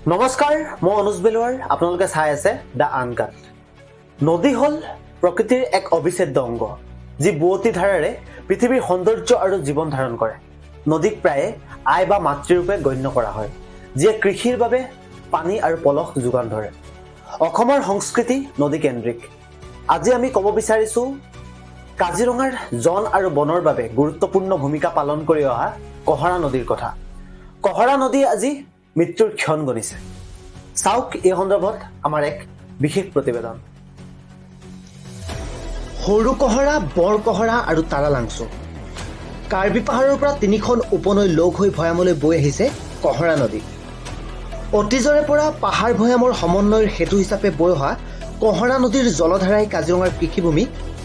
নমস্কাৰ, মই অনুজ বেলুৱাৰ। আপোনালোকে চাই আছে দ্য আনকাট। নদী হ'ল প্ৰকৃতিৰ এক অবিচ্ছেদ্য অংগ, যি বুৱতী ধাৰাৰে পৃথিৱীৰ সৌন্দৰ্য আৰু জীৱন ধাৰণ কৰে। নদীক প্ৰায়ে আই বা মাতৃৰূপে গণ্য কৰা হয়, যিয়ে কৃষিৰ বাবে পানী আৰু পলস যোগান ধৰে। অসমৰ সংস্কৃতি নদীকেন্দ্ৰিক। আজি আমি ক'ব বিচাৰিছোঁ কাজিৰঙাৰ জন আৰু বনৰ বাবে গুৰুত্বপূৰ্ণ ভূমিকা পালন কৰি অহা কহৰা নদীৰ কথা। কহৰা নদীয়ে আজি মৃত্যুৰ ক্ষণ গণিছে। চাওক এই সন্দৰ্ভত আমাৰ এক বিশেষ প্ৰতিবেদন। সৰু কহৰা, বৰ কহৰা আৰু তাৰালাংচু। কাৰ্বি পাহাৰৰ পৰা তিনিখন উপনৈ লগ হৈ ভৈয়ামলৈ বৈ আহিছে কহৰা নদী। অতীজৰে পৰা পাহাৰ ভৈয়ামৰ সমন্বয়ৰ সেতু হিচাপে বৈ অহা কহৰা নদীৰ জলধাৰাই কাজিৰঙাৰ কৃষিভূমি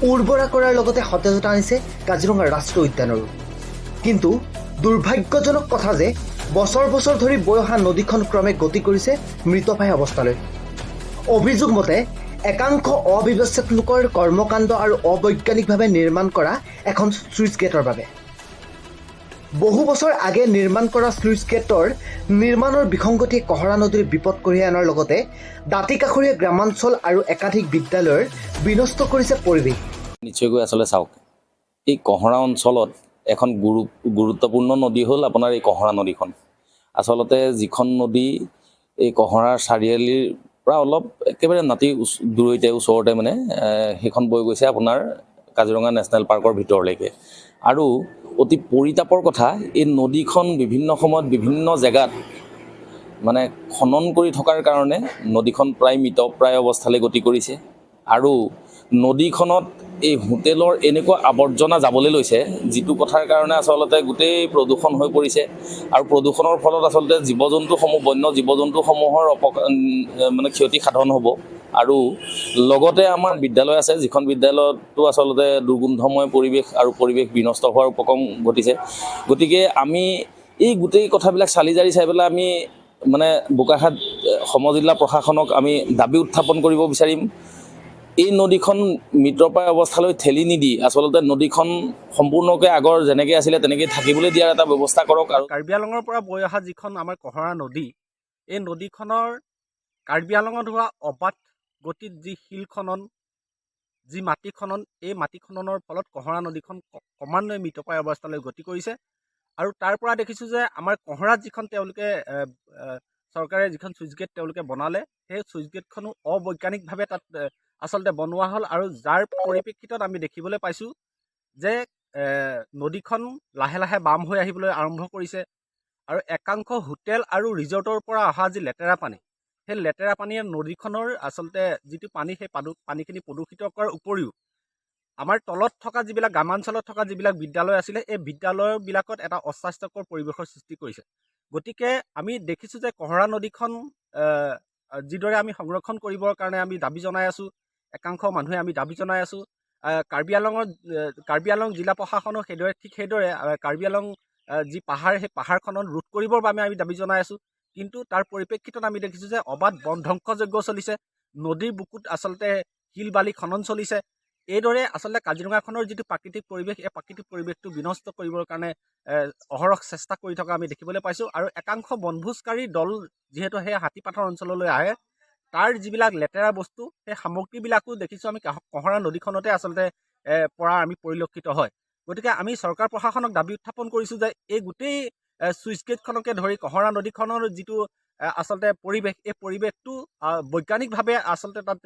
উৰ্বৰা কৰাৰ লগতে সতেজতা আনিছে কাজিৰঙা ৰাষ্ট্ৰীয় উদ্যানৰো। কিন্তু দুৰ্ভাগ্যজনক কথা যে বছৰ বছৰ ধৰি বৈ অহা নদীখন ক্ৰমে গতি কৰিছে মৃতপ্ৰায় অৱস্থালৈ। অভিযোগ মতে একাংশ অবিবেচিত লোকৰ কৰ্মকাণ্ড আৰু অবৈজ্ঞানিকভাৱে নিৰ্মাণ কৰা এখন স্লুইচ গেটৰ বাবে। বহু বছৰ আগে নিৰ্মাণ কৰা স্লুইচ গেটৰ নিৰ্মাণৰ বিসংগতিয়ে কহৰা নদীৰ বিপদ কঢ়িয়াই অনাৰ লগতে দাঁতি কাষৰীয়া গ্ৰামাঞ্চল আৰু একাধিক বিদ্যালয়ৰ বিনষ্ট কৰিছে পৰিৱেশ। নিশ্চয়কৈ আচলতে চাওক, এই কহৰা অঞ্চলত এখন গুৰুত্বপূৰ্ণ নদী হ'ল আপোনাৰ এই কহৰা নদীখন। আচলতে যিখন নদী এই কহৰাৰ চাৰিআলিৰ পৰা অলপ একেবাৰে নাতি ওচৰতে মানে সেইখন বৈ গৈছে আপোনাৰ কাজিৰঙা নেশ্যনেল পাৰ্কৰ ভিতৰলৈকে। আৰু অতি পৰিতাপৰ কথা, এই নদীখন বিভিন্ন সময়ত বিভিন্ন জেগাত মানে খনন কৰি থকাৰ কাৰণে নদীখন প্ৰায় মৃতপ্ৰায় অৱস্থালৈ গতি কৰিছে। আৰু নদীখনত এই হোটেলৰ এনেকুৱা আৱৰ্জনা যাবলৈ লৈছে, যিটো কথাৰ কাৰণে আচলতে গোটেই প্ৰদূষণ হৈ পৰিছে। আৰু প্ৰদূষণৰ ফলত আচলতে বন্য জীৱ জন্তুসমূহৰ মানে ক্ষতি সাধন হ'ব। আৰু লগতে আমাৰ বিদ্যালয় আছে, যিখন বিদ্যালয়তো আচলতে দুৰ্গন্ধময় পৰিৱেশ আৰু পৰিৱেশ বিনষ্ট হোৱাৰ উপক্ৰম ঘটিছে। গতিকে আমি এই গোটেই কথাবিলাক চালি জাৰি চাই পেলাই আমি মানে বোকাখাট সমজিলা প্ৰশাসনক আমি দাবী উত্থাপন কৰিব বিচাৰিম। এই নদীখন মৃতপ্ৰায় অৱস্থালৈ ঠেলি নিদি আচলতে নদীখন সম্পূৰ্ণকৈ আগৰ যেনেকৈ আছিলে তেনেকৈ থাকিবলৈ দিয়াৰ এটা ব্যৱস্থা কৰক। আৰু কাৰ্বি আংলঙৰ পৰা বৈ অহা যিখন আমাৰ কহৰা নদী, এই নদীখনৰ কাৰ্বি আংলঙত হোৱা অবাধ গতিত যি শিল খনন, যি মাটি খনন, এই মাটি খননৰ ফলত কহৰা নদীখন ক্ৰমান্বয়ে মৃতপ্ৰায় অৱস্থালৈ গতি কৰিছে। আৰু তাৰ পৰা দেখিছোঁ যে আমাৰ কহৰাত যিখন তেওঁলোকে চৰকাৰে যিখন চুইচ গেট তেওঁলোকে বনালে, সেই চুইচ গেটখনো অবৈজ্ঞানিকভাৱে তাত আচলতে বনোৱা হ'ল। আৰু যাৰ পৰিপ্ৰেক্ষিতত আমি দেখিবলৈ পাইছোঁ যে নদীখন লাহে লাহে বাম হৈ আহিবলৈ আৰম্ভ কৰিছে। আৰু একাংশ হোটেল আৰু ৰিজৰ্টৰ পৰা অহা যি লেতেৰা পানী, সেই লেতেৰা পানীয়ে নদীখনৰ আচলতে যিটো পানী, সেই পানীখিনি প্ৰদূষিত কৰাৰ উপৰিও আমাৰ তলত থকা যিবিলাক গ্ৰামাঞ্চলত থকা যিবিলাক বিদ্যালয় আছিলে, এই বিদ্যালয়বিলাকত এটা অস্বাস্থ্যকৰ পৰিৱেশৰ সৃষ্টি কৰিছে। গতিকে আমি দেখিছোঁ যে কহৰা নদীখন যিদৰে আমি সংৰক্ষণ কৰিবৰ কাৰণে আমি দাবী জনাই আছোঁ, একাংশ মানুহে আমি দাবী জনাই আছোঁ। কাৰ্বি আংলং জিলা প্ৰশাসনো সেইদৰে কাৰ্বি আংলং যি পাহাৰ, সেই পাহাৰখনত ৰোধ কৰিবৰ বাবে আমি দাবী জনাই আছোঁ। কিন্তু তাৰ পৰিপ্ৰেক্ষিতত আমি দেখিছোঁ যে অবাধ বন ধ্বংসযজ্ঞ চলিছে, নদীৰ বুকুত আচলতে শিল বালি খনন চলিছে। এইদৰে আচলতে কাজিৰঙাখনৰ যিটো প্ৰাকৃতিক পৰিৱেশ, এই প্ৰাকৃতিক পৰিৱেশটো বিনষ্ট কৰিবৰ কাৰণে অহৰহ চেষ্টা কৰি থকা আমি দেখিবলৈ পাইছোঁ। আৰু একাংশ বনভোজকাৰী দল যিহেতু সেই হাতীপাথৰ অঞ্চললৈ আহে, তাৰ যিবিলাক লেতেৰা বস্তু, সেই সামগ্ৰীবিলাকো দেখিছোঁ আমি কহৰা নদীখনতে আচলতে পৰা আমি পৰিলক্ষিত হয়। গতিকে আমি চৰকাৰ প্ৰশাসনক দাবী উত্থাপন কৰিছোঁ যে এই গোটেই চুইচ গেটখনকে ধৰি কহৰা নদীখনৰ যিটো আচলতে পৰিৱেশ, এই পৰিৱেশটো বৈজ্ঞানিকভাৱে আচলতে তাত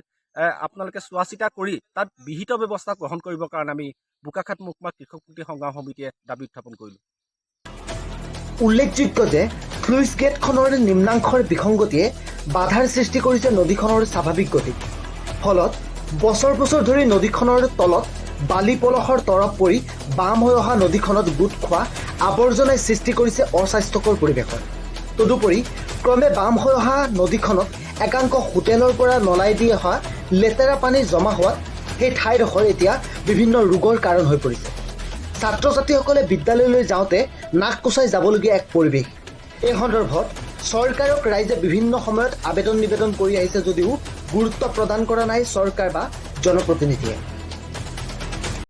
আপোনালোকে চোৱা চিতা কৰি তাত বিহিত ব্যৱস্থা গ্ৰহণ কৰিবৰ কাৰণে আমি বোকাখাট মহকুমা কৃষক মুক্তি সংগ্ৰাম সমিতিয়ে দাবী উত্থাপন কৰিলোঁ। উল্লেখযোগ্য যে স্লুইচ গেটখনৰ নিম্নাংশৰ বিসংগতিয়ে বাধাৰ সৃষ্টি কৰিছে নদীখনৰ স্বাভাৱিক গতিত। ফলত বছৰ বছৰ ধৰি নদীখনৰ তলত বালি পলসৰ তৰপ পৰি বাম হৈ অহা নদীখনত গোট খোৱা আৱৰ্জনাই সৃষ্টি কৰিছে অস্বাস্থ্যকৰ পৰিৱেশৰ। তদুপৰি ক্ৰমে বাম হৈ অহা নদীখনত একাংশ হোটেলৰ পৰা নলাই দি অহা লেতেৰা পানী জমা হোৱাত সেই ঠাইডোখৰ এতিয়া বিভিন্ন ৰোগৰ কাৰণ হৈ পৰিছে। ছাত্ৰ ছাত্ৰীসকলে বিদ্যালয়লৈ যাওঁতে নাক কোচাই যাবলগীয়া এক পৰিৱেশ। এই সন্দৰ্ভত চৰকাৰক ৰাইজে বিভিন্ন সময়ত আবেদন নিবেদন কৰি আহিছে যদিও গুৰুত্ব প্ৰদান কৰা নাই চৰকাৰ বা জনপ্ৰতিনিধিয়ে।